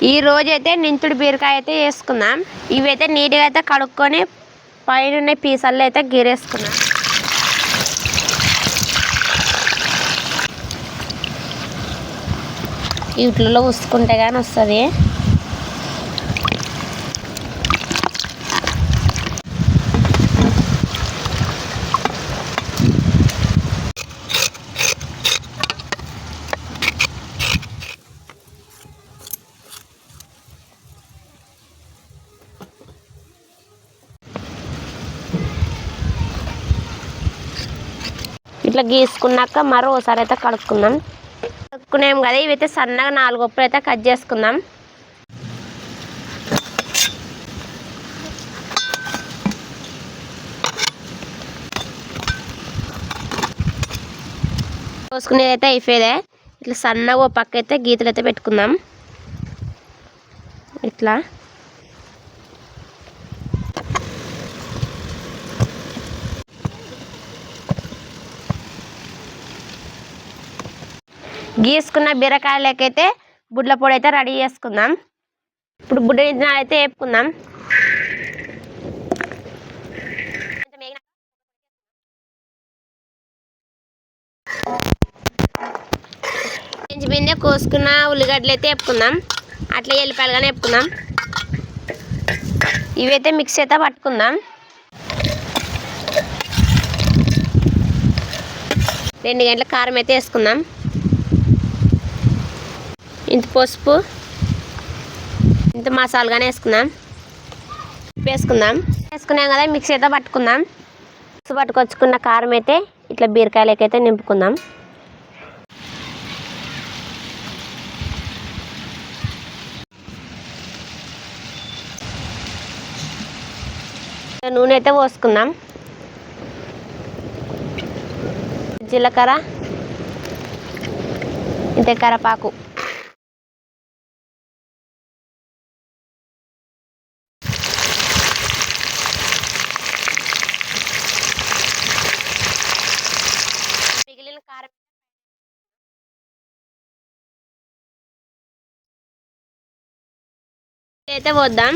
ఈ రోజైతే నించుడు బీరకాయ అయితే వేసుకుందాం. ఇవైతే నీట్గా అయితే కడుక్కొని పైన పీసల్లో అయితే గీరేసుకున్నాం. వీటిలో ఉసుకుంటే కానీ వస్తుంది. ఇట్లా గీసుకున్నాక మరోసారి అయితే కడుక్కున్నాం. కడుక్కున్నాం కదా, ఇవైతే సన్నగా 4 ఉప్పులు అయితే కట్ చేసుకుందాం. కోసుకునేది అయితే అయిపోయేదే. ఇట్లా సన్నగా ఓ పక్క అయితే గీతలు అయితే పెట్టుకుందాం. ఇట్లా గీసుకున్న బీరకాయలకైతే బుడ్ల పొడి అయితే రెడీ చేసుకుందాం. ఇప్పుడు బుడ్డ నిజాలు అయితే వేపుకుందాం. మీద కోసుకున్న ఉల్లిగడ్డలు అయితే వేపుకుందాం. అట్లా ఎల్లిపాయలుగానే వేపుకుందాం. ఇవైతే మిక్స్ అయితే పట్టుకుందాం. 2 గంటల కారం అయితే వేసుకుందాం. ఇంత పసుపు, ఇంత మసాలాగానే వేసుకుందాం. వేసుకున్నాం కదా, మిక్సీ అయితే పట్టుకుందాం. పట్టుకొచ్చుకున్న కారం అయితే ఇట్లా బీరకాయలకైతే నింపుకుందాం. నూనె అయితే పోసుకుందాం. జీలకర్ర, ఇంత కరివేపాకు, మిగిలిన కారం అయితే పోద్దాం.